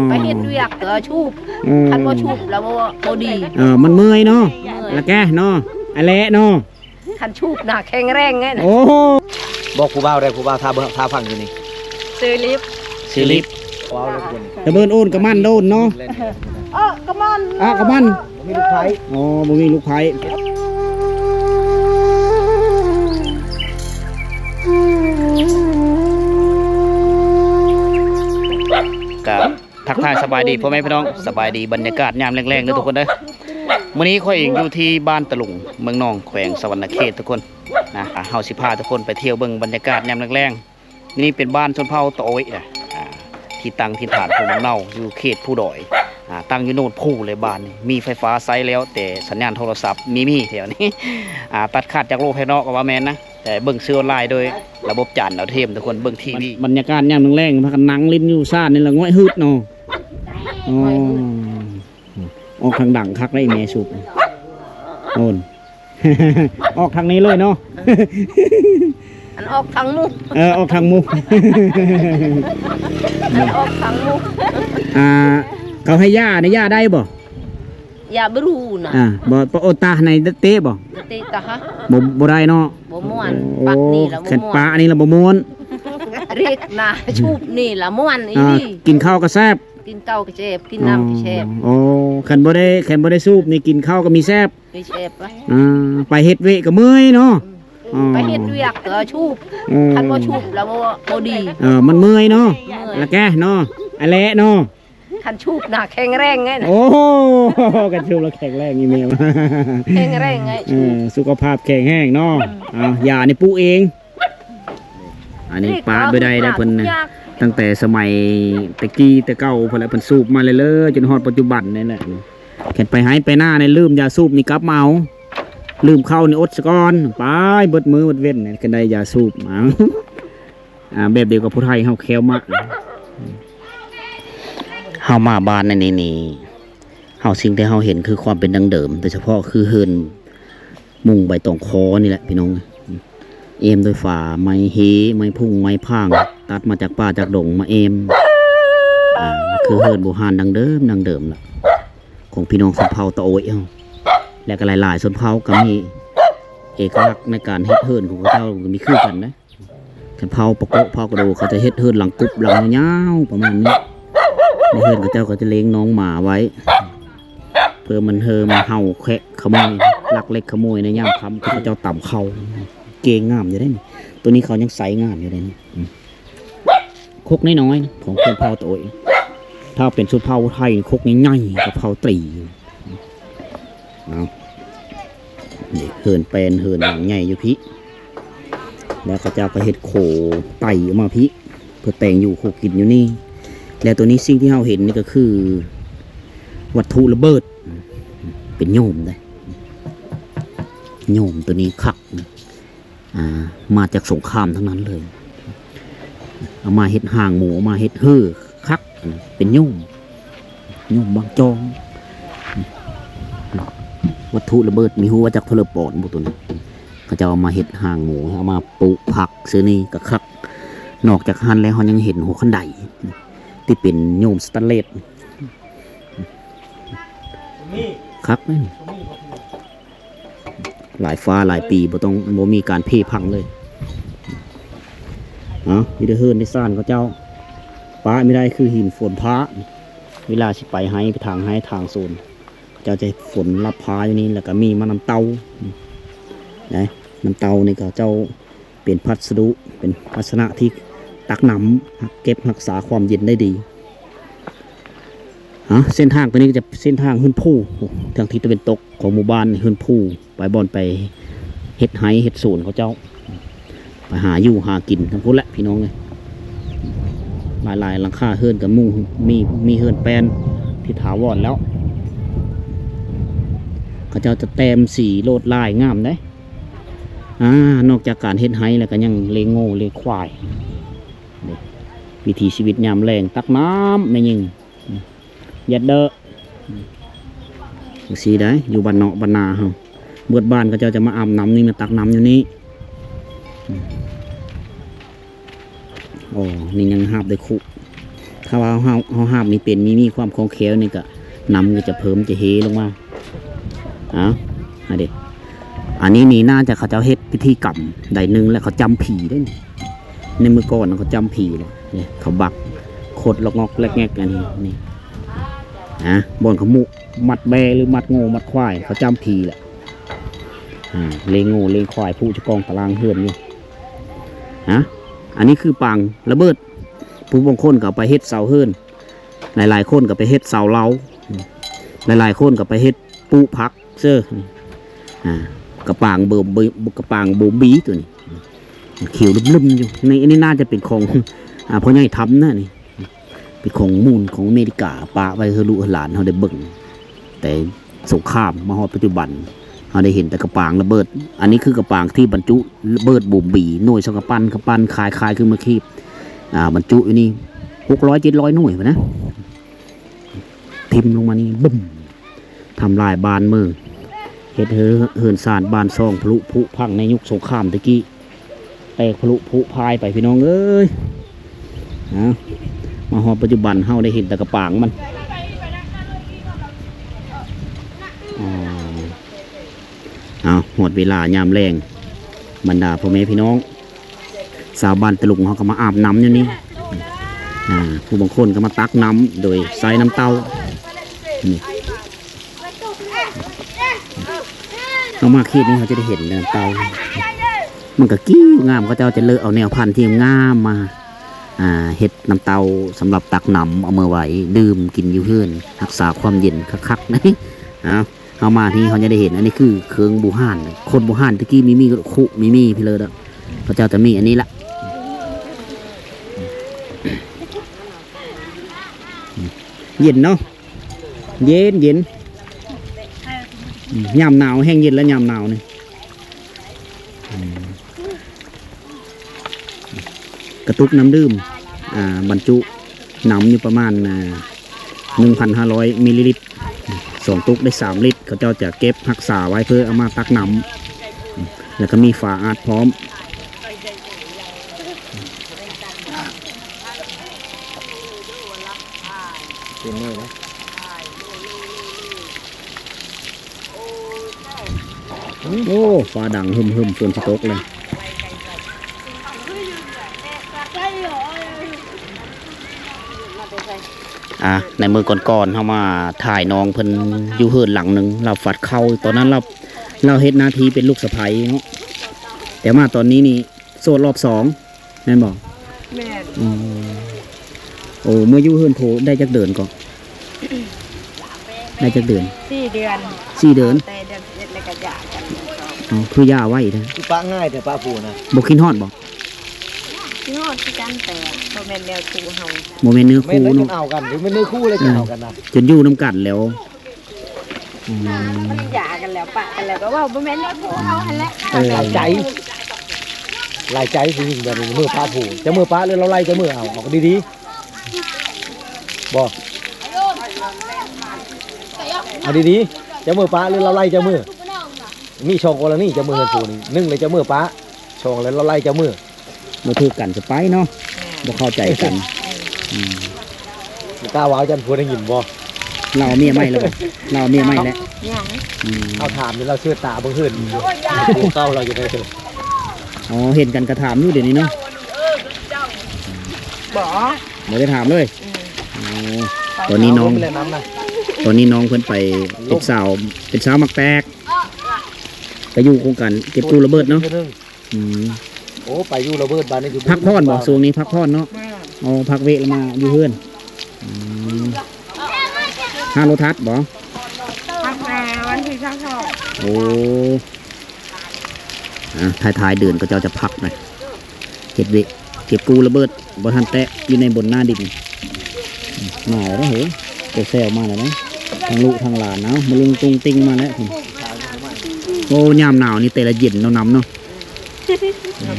ไปเฮ็ดเวียกชูบคันบ่ชูบแล้วบ่ดีมันเมื่อยเนาะแล้วแกเนาะอะไรเนาะคันชูบน่ะแข็งแรงไงโอ้บอกผู้บ่าวได้ผู้บ่าวท่าฟังอยู่นี่ซื้อลิฟว้าวเลยคุณตะเบินโอนกระมันโดนเนาะกระมันกระมันมีลูกไผ่บ่มีลูกไผ่กับทักทายสบายดีพ่อแม่พี่น้องสบายดีบรรยากาศยามแรงๆนะทุกคนเด้อมื้อนี้ข้อยเองอยู่ที่บ้านตะลุงเมืองนองแขวงสวรรณเขตทุกคนนะเฮาสิพาทุกคนไปเที่ยวเบิ่งบรรยากาศยามแรงๆนี่เป็นบ้านชนเผ่าตะโอยนะที่ตั้งถิ่นฐานของเมืองเน่าอยู่เขตผู้ดอยตั้งอยู่โน่นผู้เลยบ้านนี่มีไฟฟ้าใช้แล้วแต่สัญญาณโทรศัพท์มีแถวนี้ตัดขาดจากโลกภายนอกก็ว่าแม่นนะแต่เบิ่งซื้อออนไลน์โดยระบบจานดาวเทียมทุกคนเบิ่งทีวีบรรยากาศยามแรงๆพากันนั่งลิ้นอยู่ซ่านนี่ละง่อยฮึดเนาะออกทางดังคักได้แม่สุบโอนออกทางนี้เลยเนาะอันออกทางมุกออกทางมุกอันออกทางมุกเขาให้ย่าในย่าได้บ่อย่าบรูนะบ่ปโอตาในเตะบ่เตะตาฮะบ่ได้เนาะบ่ม่วนปักนี่ละบ่ม่วนปะนี่ละบ่ม่วนเรียกนะชูบนี่ละม่วนอีนี่กินข้าวก็แซ่บกินเต้าก็แซ่บกินน้ำก็แซ่บโอ้คันบ่ได้สูบนี่กินข้าวก็มีแซ่บมีแซ่บปะไปเฮ็ดเวก็เมื่อยเนาะไปเฮ็ดเวียกชูบคันบ่ชูบแล้วบ่ดีมันเมื่อยเนาะแล้วแกเนาะอะไรเนาะคันชูบน่ะแข็งแรงไงโอ้กันชูบแล้วแข็งแรงอีเมลแข็งแรงไงสุขภาพแข็งแรงเนาะยานี่ปลูกเองอันนี้ปาดไปได้เพิ่นตั้งแต่สมัยตะกี้แต่เก่าเพิ่นแล้วเพิ่นสูบมาเลยจนฮอดปัจจุบันนี่แหละแค่ไปหายไปหน้าในลืมยาสูบนี่กลับมาเอาลืมเข้าในอดสะก่อนไปเบิดมือเบิดเว้นนี่กันได้ยาสูบแบบเดียวกับผู้ไทยเฮาแควมากเฮามาบ้านในนี่เฮาสิ่งที่เฮาเห็นคือความเป็นดังเดิมโดยเฉพาะคือเฮินมุงใบตองคอนี่แหละพี่น้องเอมโดยฝาไม้เฮไม้พุ่งไม้พางตัดมาจากป่าจากดงมาเอมคือเฮินโบราณดังเดิมล่ะของพี่น้องชนเผ่าตะโอยเฮาและก็หลายๆชนเผ่าก็มีเอกลักษณ์ในการเฮ็ดเฮินของเขาเจ้ามีคือกันนะชนเผ่าปะโกะเผ่ากระโดเขาจะเฮ็ดเฮินหลังกุบหลังยาวประมาณนี้ในเฮินเขาเจ้าก็จะเลี้ยงน้องหมาไว้เพื่อมันเห่าแคะขโมยลักเล็กขโมยในย่ามคำเขาเจ้าต่ำเขาเก่งงามอยู่ได้นี่ตัวนี้เขายังใสงามอยู่ได้นี่คกน้อยๆของคนเผ่าตะโอยถ้าเป็นชุดเผ่าไทยคกใหญ่ๆกับเผ่าตรีนี่เหินเป็นเหินหลังใหญ่อยู่พี่แล้วเขาเจ้าก็เห็ดโขไต่ออกมาพี่เพื่อแต่งอยู่โขกินอยู่นี่แล้วตัวนี้สิ่งที่เราเห็นนี่ก็คือวัตถุระเบิดเป็นโยมได้โยมตัวนี้ขักมาจากสงครามทั้งนั้นเลยเอามาเห็ดห่างหมูเอามาเห็ดเฮ่อคักเป็นโยมบางจองวัตถุระเบิดมีหัวจากทรปอนบุตุนเขาจะเอามาเห็ดห่างหมูเอามาปลูกผักซื้อนี่ก็คักนอกจากหันแล้วเขายังเห็นหัวขันไดที่เป็นโยมสแตนเลสคักไหมหลายฟ้าหลายปีบ่มีการเพ่พังเลยมีแต่เฮิร์นในซ่านเขาเจ้าป้าไม่ได้คือหินฝนพระเวลาสิไปให้ไปทางโซนเจ้าจะฝนรับพาอยู่นี่แล้วก็มีมาน้ำเตาน้ำเตานี่ก็เจ้าเป็นพัสดุเป็นภาชนะที่ตักน้ำเก็บรักษาความเย็นได้ดีเส้นทางตัวนี้จะเส้นทางหื้นผู้ทางทิศตะวันตกของหมู่บ้านหื้นผู้ไปบอนไปเฮ็ดไห้เฮ็ดสวนเขาเจ้าไปหาอยู่หากินทั้งพวกแหละพี่น้องเลยหลายหลังคาเฮือนกับมุ้งมีเฮือนแปลนที่ถาวรแล้วเขาเจ้าจะแต้มสีโลดลายงามได้นอกจากการเฮ็ดไห้แล้วก็ยังเลี้ยงโง่เลี้ยงควายวิถีชีวิตยามแรงตักน้ำไม่ยิงยัดเด้อสีได้อยู่บ้านเนาะบ้านนาเฮาเบิดบ้านเขาเจ้าจะมาอาบน้ำนี่มาตักน้ำอยู่นี่โอ้นี่ยังหาบได้คุท ถ้าว่าเขาห้ามมีเป็นมีความคล่องแคล่วนี่ก็น้ำก็จะเพิ่มจะเฮลงมาเด็กอันนี้นี่น่าจะเขาเจ้าเฮ็ดพิธีกรรมใดหนึ่งแล้วเขาจำผีได้ในมือก่อนเขาจำผีเลยนี่เขาบักโคตรล็อกงอกแลกแงกอันนี้นี่บนเขามุมัดแบหรือมัดโง่มัดควายเขาจำผีแหละเลงโง่เลงควายผู้จะกองตารางเฮือนอยู่อันนี้คือปังระเบิดผู้บางคนก็ไปเฮ็ดเสาเฮือนหลายๆคนก็ไปเฮ็ดเสาเล้าหลายๆคนก็ไปเฮ็ดปูพักเสื้อกระปางเบิ่มกระปางโบบีตัวนี้เขียวลุ่มๆอยู่ในอันนี้น่าจะเป็นของพ่อใหญ่ทำนะนี่เป็นของมูลของอเมริกาปะไว้คือลูกหลานเขาได้เบิ่งแต่สงครามมาฮอดปัจจุบันเขาได้เห็นแต่กระปางระเบิดอันนี้คือกระปางที่บรรจุระเบิดโบบีหน่วยสกปั้นคลายขึ้นมาคีบบรรจุอยู่นี่600-700หน่วยนะทิมลงมานี่บึ้มทำลายบานเมืองเฮ็ดเหินสารบานซองพลุผุพังในยุคสงครามตะกี้แตกพลุผุพายไปพี่น้องเอ้ยมาฮอดปัจจุบันเฮาได้เห็นแต่กระปางมันหมดเวลายามแรงบรรดาพ่อแม่พี่น้องสาวบ้านตะลุงเขาก็มาอาบน้ำอยู่นี่ผู้บางคนก็มาตักน้ำโดยใส่น้ำเต้าเอามาขีดนี้เขาจะได้เห็นน้ำเต้ามันก็กิ้วงามเขาจะเลือกเอาแนวพันธุ์ที่งามมาเห็ดน้ำเต้าสำหรับตักน้ำเอามาไว้ดื่มกินอยู่เพื่อนรักษาความเย็นคักๆนะเอามาที่เขาจะได้เห็นอันนี้คือเครื่องบูฮานคนบูฮานตะกี้มีคุมีพี่เลยเขาจะมีอันนี้ละเย็นเนาะเย็นยามหนาวแห้งเย็นแล้วยามหนาวนี่กระตุกน้ำดื่มบรรจุน้ำอยู่ประมาณ1,500 มิลลิลิตร2 ตุกได้3 ลิตรเขาจะเก็บรักษาไว้เพื่อเอามาตักน้ำแล้วก็มีฝาอาดพร้อมเป็นนี่นะโอ้ฟ้าดังหึมฝนตกเลยในมือก่อนๆเขามาถ่ายน้องเพิ่นอยู่เฮือนหลังหนึ่งเราฝัดเข้าตอนนั้นเราเฮ็ดหน้าที่เป็นลูกสะใภ้เนาะแต่มาตอนนี้นี่โสดรอบ2แม่นบอกแม่โอ้เมื่ออยู่เฮือนโผได้จักเดือนก่อนได้จักเดือน4 เดือนแต่เดือน11แล้วก็หย่ากันคือย่าไว้นะคือป้าง่ายแต่ป้าผูนะบ่คิดฮอดบ่ยอดที่กันแต่โมเมนต์แนวคู่เฮาโมเมนต์เนื้อคู่เนาะเอากันหรือมันเนื้อคู่เลยจะเอากันนะจนอยู่น้ำกัดแล้วมันหย่ากันแล้วปะกันแล้วก็ว่าโมเมนต์แนวคู่เฮาหั่นแหละหลายใจสิยิงแบบมือป้าผูจะมือป้าเลยเราไล่จะมือเอาดีๆบอกเอาดีๆจะมือป้าเลยเราไล่จะมือมีช่องโอละนี่จะมือเงินผูนี่1เลยจะมือป้าช่องแล้วเราไล่จะมือมาถือกันจะไปเนาะบ่เข้าใจกันกล้าว้าวจันพูดได้ยินบ่เราเมียไม่แล้วเราเมียไม่แล้วเอาถามนี่เราเชื่อตาเบิ่งขึ้นผูเข้าเราอยู่ได้เถอะเห็นกันกระถามอยู่เดี๋ยวนี้เนาะบ่ได้ถามเลยตอนนี้น้องเพิ่นไปเป็นสาวมักแตกไปอยู่โครงการเก็บกู้ระเบิดเนาะโอ้ไปอยู่ระเบิดบ้านนี่อยู่พักผ่อนบ่ช่วงนี้พักผ่อนเนาะพักเวลามาอยู่เพื่อน5 โลทัศน์บ่พักวันที่22โอ้ท้ายเดือนก็จะพักหน่อยเก็บกู้ระเบิดบ่ทันแตะอยู่ในบนหน้าดินมาแล้วเหรอเก็บแซวมาแล้วนะทางลูกทางหลานเนาะมาลุงตุงติงมาแล้วโอ้ยามหนาวนี่แต่ละเย็นน้ำเนาะน้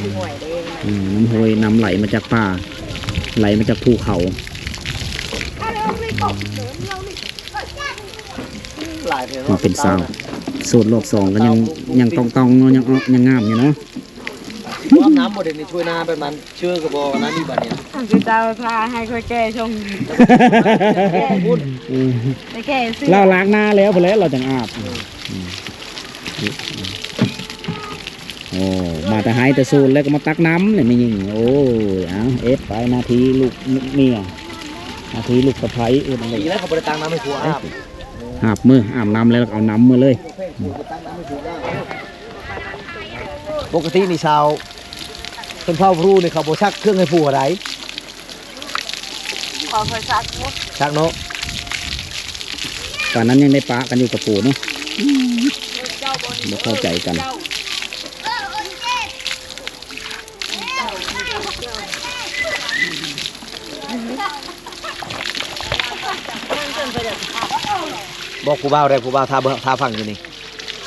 ำห้วยน้ำไหลมาจากป่าไหลมาจากภูเขาเป็นสาวโสดรอบ2ก็ยังต้องยังงามอยู่เนาะ น้ำบ่ได้ในช่วยนาแบบนั้นเชื่อก็บ่นั้นนี่บัดนี้ คือเจ้าพาให้ค่อยแก่ชงพูด ไปแก่ซื้อ เราล้างหน้าแล้วพอแล้วเราจังอาบโอ้มาแต่หายแต่สูนแล้วก็มาตักน้ำเลยไม่ยิงโอ้ยเอาเอฟไปนาทีลูกเมียนาทีลูกสะใภ้อุ่นอะไร อีแล้วเขาบ่ได้ตังน้ำให้ผัวอาบ อาบมืออาบน้ำแล้วเอาน้ำมือเลย ปกตินี่ชาวเพิ่นเฝ้ารู้นี่เขาบ่ชักเครื่องให้ผัวได ขอเคยซักมุด ชักเนาะ ตอนนั้นยังได้ปะกันอยู่กับปู่เนาะบ่เข้าใจกัน บอกผู้บ่าวได้ผู้บ่าวทาฟังอยู่นี่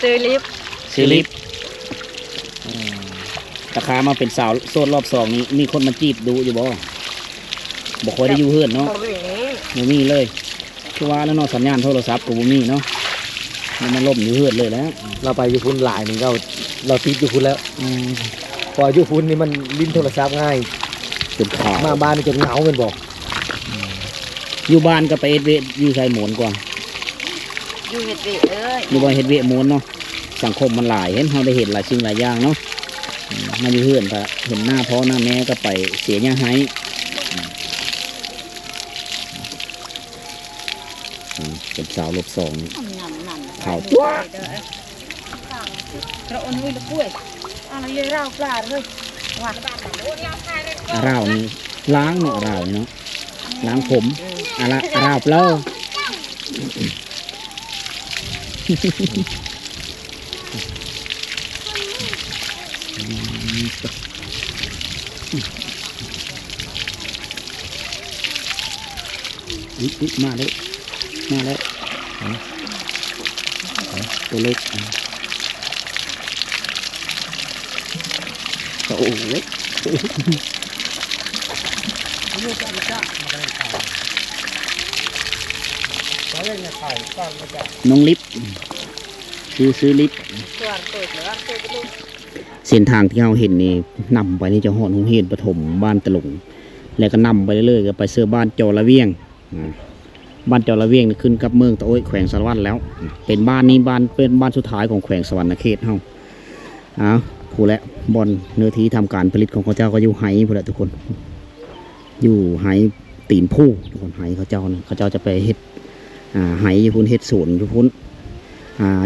ซื้อลิฟต์ ซิลิปราคามาเป็นสาวโซนรอบสองนี้มีคนมาจีบดูอยู่บ่บ่ค่อยได้อยู่เฮือนเนาะบ่มีเลยคือว่าแล้วเนาะสัญญาณโทรศัพท์ก็บ่มีเนาะมันล่มอยู่เฮือนเลยแล้ว เราไปอยู่พุ่นหลายนี่เราติดอยู่พุ่นแล้วพออยู่พุ่นนี่มันลิ้นโทรศัพท์ง่าย จนขาด มาบ้านนี่จนเหงาแม่นบ่ อยู่บ้านก็ไปเฮ็ดเวทอยู่ใส่หมอนกว่า อยู่เห็ดเวท อยู่บ่เฮ็ดเวทหมอนเนาะสังคมมันหลายเห็นเฮาได้เห็นหลายสิ่งหลายอย่างเนาะมาอยู่เฮือนก็เห็นหน้าพ่อหน้าแม่ก็ไปเสียหยังให้เป็นสาวรบสองข่าวจ้ว เราอนนุ้ยตะกุ้ยอะไรเยอะเราปลาเลยว่า ร่าวนี่ล้างเนาะร่าวนี่เนาะล้างผมอะไรร่าวเปล่าอุ๊ยมาแล้วมาแล้วตัวเล็กโอ้โหน้องลิฟซื้อลิฟเส้นทางที่เราเห็นนี่นำไปนี่จะหอดหงเห็นปฐมบ้านตะลุงแล้วก็นำไปเรื่อยๆก็ไปเสื้อบ้านจอระเวียงบ้านจอระเวียงนี่ขึ้นกับเมืองตะโอ้ยแขวงสารวัตรแล้ว เป็นบ้านนี้เป็นบ้านสุดท้ายของแขวงสวรรณเขตเฮาผู้และบอลเนื้อที่ทำการผลิตของเขาเจ้าก็อยู่ไห้ผู้และทุกคนอยู่ไห้ตีนผู้ทุกคนไห้เขาเจ้านะเขาเจ้าจะไปเฮ็ดไห้อยู่พุ่นเฮ็ดสวนอยู่พุ่น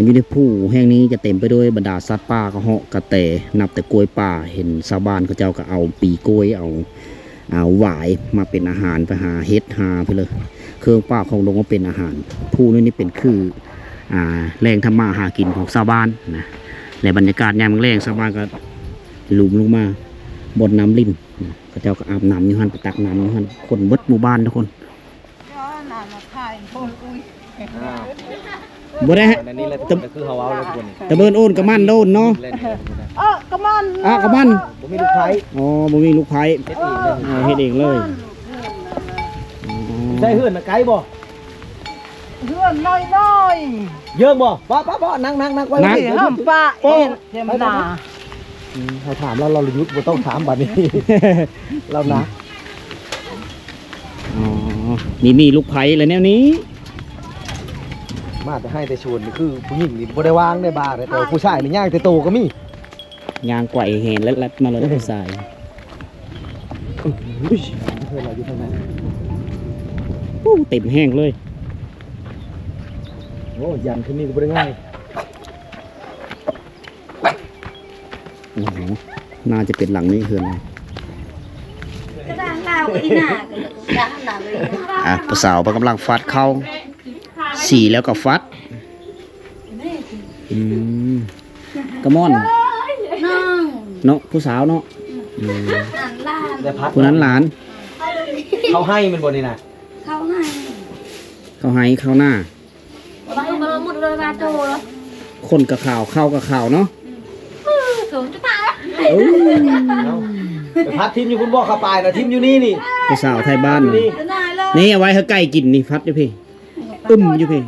อยู่ในผู้แห่งนี้จะเต็มไปด้วยบรรดาสัตว์ป่ากระเหาะกระแตนับแต่กล้วยป่าเห็นชาวบ้านเขาเจ้าก็เอาปีกล้วยเอาหวายมาเป็นอาหารไปหาเฮ็ดหาไปเลยเครื่องป่าของลงมาเป็นอาหารผู้นี่เป็นคือแรงทำมาหากินของชาวบ้านนะในบรรยากาศยามแรงชาวบ้านก็หลุมลงมาบนน้ำริมเขาเจ้าก็อาบน้ำอยู่หันไปตักน้ำอยู่หันคนเบิดหมู่บ้านทุกคนบ่ได้ฮะ อันนี้แหละคือเฮาเอาแล้วทุกคนนี่ ตะเบินโอนกระมันโดนเนาะ เล่น กระมัน กระมัน บ่มีลูกไผ อ๋อบ่มีลูกไผ่ เฮ็ดเองเลย เฮ็ดเองเลย ใช่เฮือนน่ะไกลบ่ เพื่อนน้อย เยอะบ่ป้านั่งไว้ ๆห้ามปลาเอ็นเต็มหน้า เขาถามเราหยุดบ่ต้องถามบัดนี้ เรานะ อ๋อนี่มีลูกไผ่แล้วแนวนี้ มาแต่ให้แต่ชวนนี่คือผู้หญิงนี่บ่ได้วางได้บาแต่ผู้ชายนี่ย่างแต่โตก็มี ยางไกวเห็นแล้วมาเลยผู้ชาย อุ้ยเพื่อนเราอยู่ทางนั้น เต็มแห้งเลย โอ้ยันขึ้นนี่ก็บ่ได้ง่าย โอ้โหน่าจะเป็นหลังนี้เฮือนผู้สาวกำลังฟัดเข้าสีแล้วก็ฟัดกระม่อนเนาะผู้สาวเนาะ ได้พัด ผู้นั้นหลาน เขาให้มันบ่นี่นะ เขาให้เข้าหน้าคนกับข่าวเข้ากับข่าวเนาะ ไปพัดทิมอยู่คุณบอกเข้าไปนะทิมอยู่นี่นี่ ผู้สาวไทยบ้าน นี่ นี่เอาไว้ให้ไก่กินนี่ฟัดอยู่พี่อยู่พี่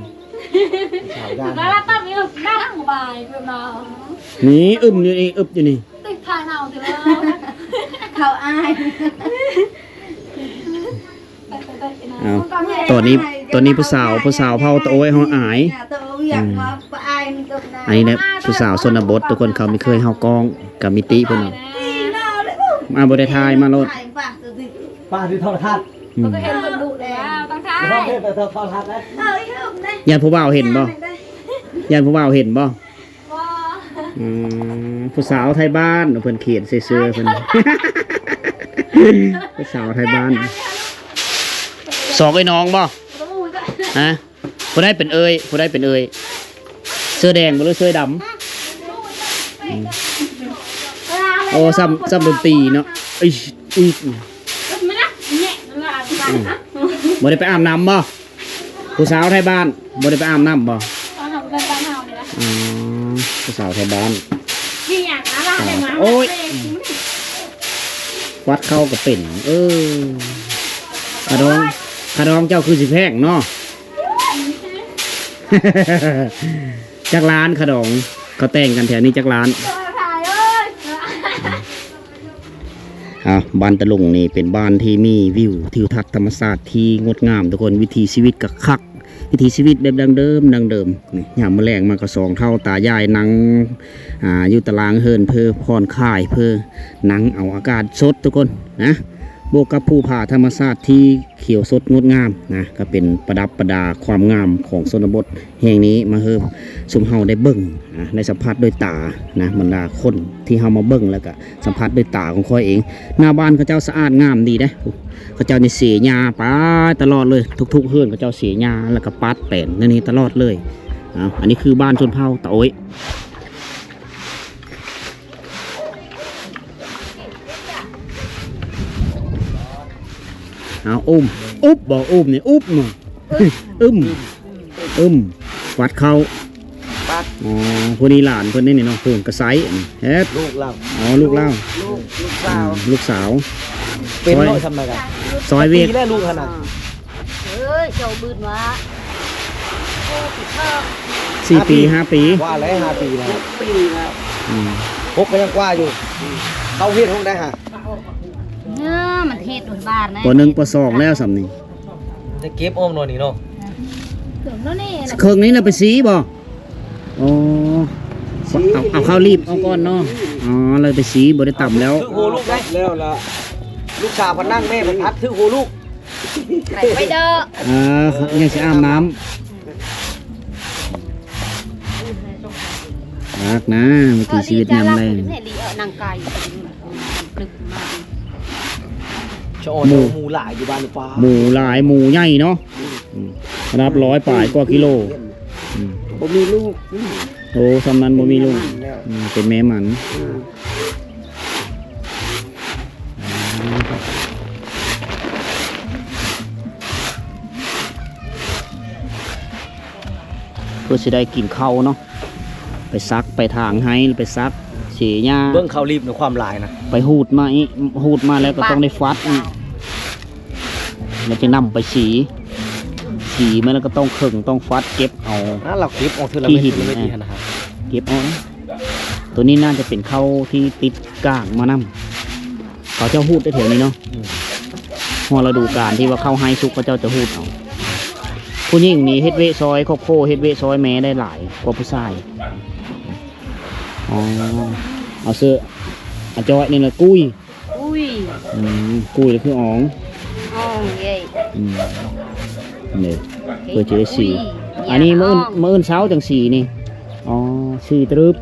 สาวย่าง แล้วตอนนี้นั่งบ่ายเพื่อนเรา นี่อยู่นี่อยู่นี่ ติดถ่ายหนาวเถอะ เขาอาย เอาตอนนี้ผู้สาวเผาตะโอ้ยเฮาอายอันนี้นะผู้สาวชนบททุกคนเขาไม่เคยเฮากองกับมิติเพิ่นมาบ่ได้ทายมาโลด ป้าที่โทรทัศน์ อืม เห็นคนดุแล้วต้องทา โทรทัศน์แต่โทรทัศน์นะ ญาติผู้บ่าวเห็นบ่ญาติผู้บ่าวเห็นบ่ผู้สาวไทยบ้านเพิ่นเขียนใส่เสื้อเพิ่น ผู้สาวไทยบ้านสองไอ้น้องบ่ฮะผู้ได้เป็นเอ่ยผู้ได้เป็นเอ่ยเสื้อแดงบ่หรือเสื้อดำโอ้ซ้ำดนตรีเนาะอีบ่ได้ไปอาบน้ำบ่ผู้สาวไทยบ้านบ่ได้ไปอาบน้ำบ่ผู้สาวไทยบ้านโอ้ยวัดเข้ากับเป็นขนมเจ้าคือสิแพงเนาะ จักร้านขนมเขาแต่งกันแถวนี้จักร้านบ้านตะลุงนี่เป็นบ้านที่มีวิวทิวทัศน์ธรรมชาติที่งดงามทุกคนวิถีชีวิตกับคักวิถีชีวิตแบบดังเดิมนี่ยามแมลงมันก็สองเท่าตายายนังอยู่ตารางเฮินเพื่อผ่อนคลายเพื่อนังเอาอากาศสดทุกคนนะบวกกับภูผาธรรมชาติที่เขียวสดงดงามนะก็เป็นประดับประดาความงามของชนบทแห่งนี้มาเฮือสุมเฮาได้เบิ่งได้สัมผัสด้วยตานะบรรดาคนที่เฮามาเบิ่งแล้วก็สัมผัสด้วยตาของค่อยเองหน้าบ้านเขาเจ้าสะอาดงามดีนะเขาเจ้านี่เสียหญ้าไปตลอดเลยทุกๆเฮือนเขาเจ้าเสียหญ้าแล้วก็ปัดแป้นนี่ตลอดเลยอันนี้คือบ้านชนเผ่าตะโอ้ยเอาอุบบอกนี่อุบมาวัดเขาคนนี้หลานคนนี้นี่เนาะเพิ่นกระไซเฮ็ด ลูกเรา ลูกเล่า ลูกสาว เป็นน้อยทำไมกัน ซอยเวก ปีแรกลูกขนาด เจ้าบืนวะ 4 ปี 5 ปี ว่าแล้ว5 ปีแล้ว 6 พกก็ยังกว่าอยู่เข้าเฮ็ดห้องได้ฮะ มันเทศโดนบ้านนะ ป .1 ป .2 แล้วสำนี่ จะเก็บอ้อมหน่อยนี่เนาะ เดี๋ยวนั่นนี่ เครื่องนี้น่ะไปสีบ่เอาเข้ารีบเอาก่อนเนาะเลยไปสีบ่ได้ต่ำแล้ว ถือหูลูกได้แล้วล่ะลูกสาวพนั่งแม่มันพัดถือหูลูก ไปเด้อ ยังสิอาบน้ำรักนะวิถีชีวิตยามแรง นางไก่นึกมา ชอหมูหลายอยู่บ้านหรือเปล่า หมูหลายหมูใหญ่เนาะนับ100 ป่ายกว่ากิโล ผมมีลูก โอ้สำนั้นบ่มีลูกเป็นแม่มันเพื่อจะได้กินข้าวเนาะไปซักไปทางให้ไปซักเสียหญ้า เบื้องเขารีบในความลายนะ ไปหูดมาแล้วก็ต้องได้ฟัดแล้วจะนำไปสีมันแล้วก็ต้องเข่งต้องฟัดเก็บเอา นั่นเราคลิปออกเธอละไม่ดีนะครับ เก็บเอานะตัวนี้น่าจะเป็นเข้าที่ติดก้างมานำเขาเจ้าหูดได้แถวนี้เนาะพอเราดูการที่ว่าเข้าให้ซุกเขาเจ้าจะหูดเอาผู้หญิงมีเฮ็ดเวซอยครอบโคเฮ็ดเวซอยแม่ได้หลายกว่าผู้ชายเอาเสื้อจอยนี่แหละกุ้ยกุ้ยก็คืออ๋องเย่ เนี่ยเพื่อจะได้สีอันนี้มื้อเช้าจังสีนี่สีตรึบ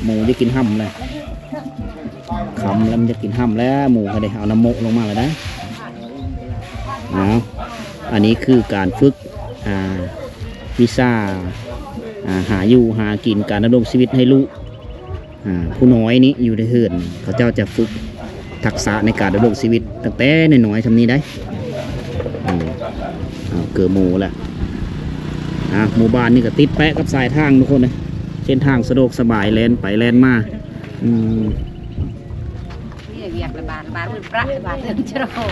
หมูจะกินห่ำเลยคำแล้วมันจะกินห่ำแล้วหมูเขาได้เอาน้ำมกลงมาเลยนะอันนี้คือการฝึกวิชาหาอยู่หากินการดำรงชีวิตให้ลูกผู้น้อยนี้อยู่ในเฮือนเขาเจ้าจะฝึกทักษะในการดำรงชีวิตตั้งแต่น้อยๆทำนี้ได้เกิดหมูแหละหมู่บ้านนี่ก็ติดแปะกับสายทางทุกคนเลยเส้นทางสะดวกสบายแลนไปแลนมานี่เรียกระบาดมือประบาดเดินจะรอ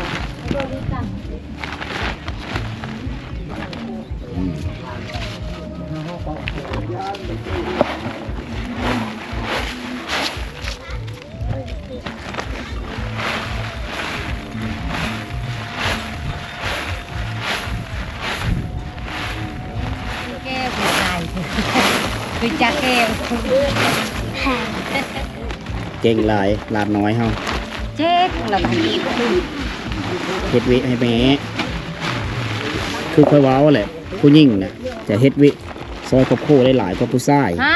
ไปจักแก้ว เก่งหลายหลานน้อยเฮา เจ๊กละบาทีก็คือ เฮ็ดวิให้แม่คือค่อยเว้าแหละผู้หญิงน่ะจะเฮ็ดวิซอยครอบครัวได้หลายกว่าผู้ชาย ฮะ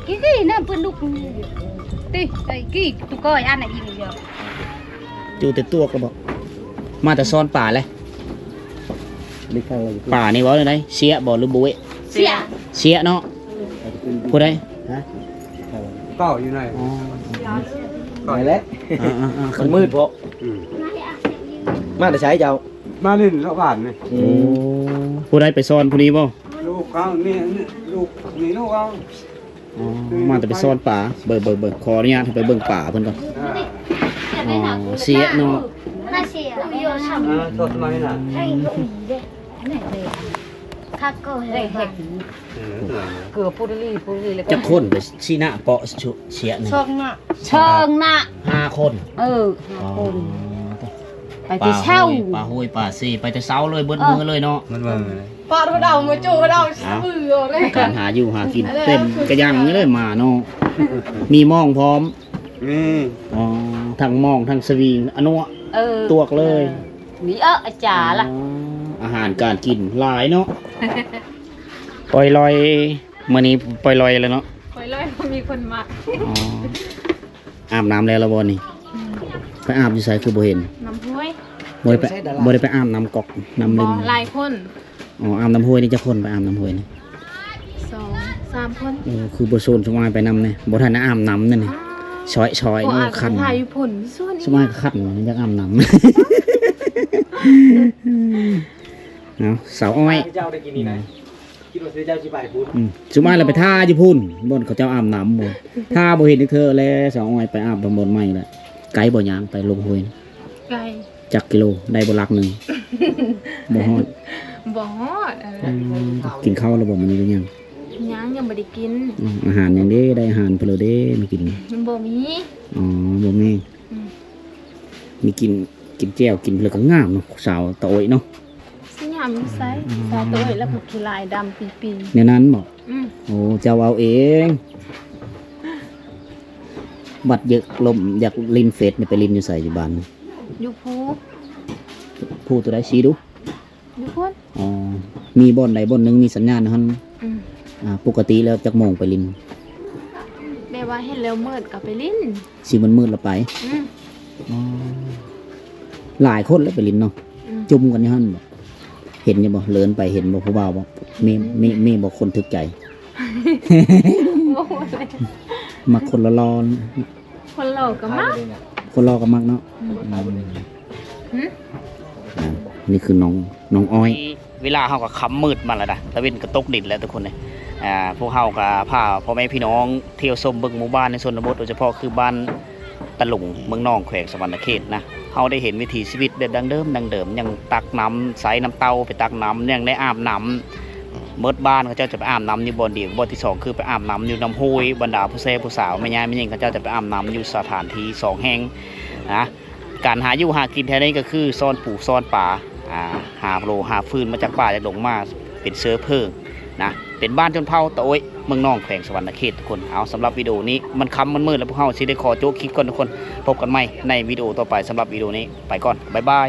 กี่น่ะเพิ่นลูกติไอ้กี่ตุก้อยอันน่ะอีกเดียว อยู่แต่ตัวก็บอกมาแต่ซ่อนป่าเลย นี่ข้างเราอยู่ ป่านี่เว้าได้ไดเสียบ่หรือบุเว เสีย เสียเนาะผู้ใดฮะ เก้าอยู่ไหน อ๋อ ไหนแล้ว อ่า มันมืดเพราะมาแต่ใช้เจ้า มาเล่นแล้วบ้านนี่ โอ้ผู้ใดไปซ่อนผู้นี้บ่ ลูกเขานี่ลูกนี่ลูกเขา อ๋อมาแต่ไปซ่อนป่าเบิ่งขออนุญาตให้ไปเบิ่งป่าเพิ่นก่อนอ๋อเสียเนาะ 那些没有上 สดไหมน่ะ 还有鱼的，他够了吧？ เกือบปุรีแล้ว จะคนไปซีหน้าเปาะเสียนี่ เชิงน่ะ 5 คน เออ อ๋อ ไปที่เช่า ป่าห้วยป่าซีไปแต่เช้าเลยเบิดมือเลยเนาะ มันว่า ปอดเรามาจูเรามือเลย การหาอยู่หากินเต็มกระยังนี่เลยมาเนาะมีหมองพร้อม นี่ อ๋อทั้งหมองทั้งสวิงอนุะ เออ ตวกเลย มีอาจารย์ล่ะ อ๋ออาหารการกินหลายเนาะ ปล่อยลอยมื้อนี้ปล่อยลอยแล้วเนาะ ไปเลยมีคนมา อ๋ออาบน้ำแล้วละบ่นี่ไปอาบอยู่ไสคือบ่เห็น น้ำห้วย บ่ได้ไปอาบน้ำก๊อกน้ำ บ ลึ อง ลายคน อ๋ออาบน้ำห้วยนี่จะคนไปอาบน้ำห้วยนี่ 2-3 คน คือบ่โซนสมายไปนำเนี่ยบ่ทันได้อาบน้ำนั่นนี่ช้อยนี่คัน ถ่ายผลส่วน สมายก็คันอยากอาบน้ำ เอาสาวอ้อย เจ้าได้กินนี่ไหนคิดว่าเจ้าสิไปพูด สมายเราไปท่าอยู่พุ่นบนเขาเจ้าอาบน้ำบ่ท่าบ่เห็นอีกเธอแล้วสาวอ้อยไปอาบตำบลใหม่แล้วไกลบ่ยางไปลงห้วย ไก่ จักกิโลได้บ่ลักหนึงบ่ฮอด บ่ฮอด กินข้าวแล้วบ่มื้อนี้หรือยัง ยังบ่ได้กิน อาหารยังเด้ได้อาหารเพนแล้วเด้ไม่กิน มันบ่มี อ๋อบ่แม่มีกินแจ่วกินแล้วก็งามเนาะสาวตะโอยเนาะ สิยามใส่ตาตัวแล้วก็ขี้ลายดำปี ในนั้นบ่ ๆ โอ้เจ้าเอาเอง บัดเยอะลมอยากลินเฟสนี่ไปลินอยู่ใส่อยู่บ้านนี่ อยู่ภู พูดตัวได้ชี้ดู อยู่พุ่น อ๋อมีบ่อนใดบ่อนหนึงมีสัญญาณหั่นปกติแล้วจักโมงไปลิน แม่ว่าเห็นแล้วมืดก็ไปลิ้น สิมันมืดแล้วไปอ๋อหลายคนแล้วไปลินเนาะจุ่มกันอยู่หั่นบ่เห็นอยู่บ่เลินไปเห็นบ่ผู้บ่าวบ่มีบ่คนทึกใจ มักคนละร้อน คนหล่อก็มา คนรอก็มักเนาะนี่คือน้องอ้อย เวลาเฮาก็ค้ำมืดมาแล้วนะตะเวนก็ตกดินแล้วทุกคนเลยพวกเฮาก็พาพ่อแม่พี่น้องเที่ยวชมเบิ่งหมู่บ้านในชนบทโดยเฉพาะคือบ้านตะลุงเมืองนองแขวงสะวรรณเขตนะเฮาได้เห็นวิถีชีวิตแบบดังเดิมยังตักน้ำใส่น้ำเต้าไปตักน้ำยังได้อาบน้ำเมิดบ้านเขาเจ้าจะไปอาบน้ำอยู่บ่อนเดียวบ่อนที่สองคือไปอาบน้ำอยู่น้ำห้วยบรรดาผู้แซ่ผู้สาวแม่ยายแม่ยิงเขาเจ้าจะไปอาบน้ำอยู่สถานที่2 แห่งนะการหาอยู่หากินแท้นี้ก็คือซ่อนปู่ซ่อนป่าหาโลหาฟืนมาจากป่าจากดงมาเป็นเชื้อเพลิงนะเป็นบ้านชนเผ่าตะโอยเมืองนองแขวงสะวรรณเขตทุกคนเอาสำหรับวิดีโอนี้มันค่ำมันมืดแล้วพวกเขาสิได้ขอโจ๊กคลิปก่อนทุกคนพบกันใหม่ในวิดีโอต่อไปสำหรับวิดีโอนี้ไปก่อนบ๊ายบาย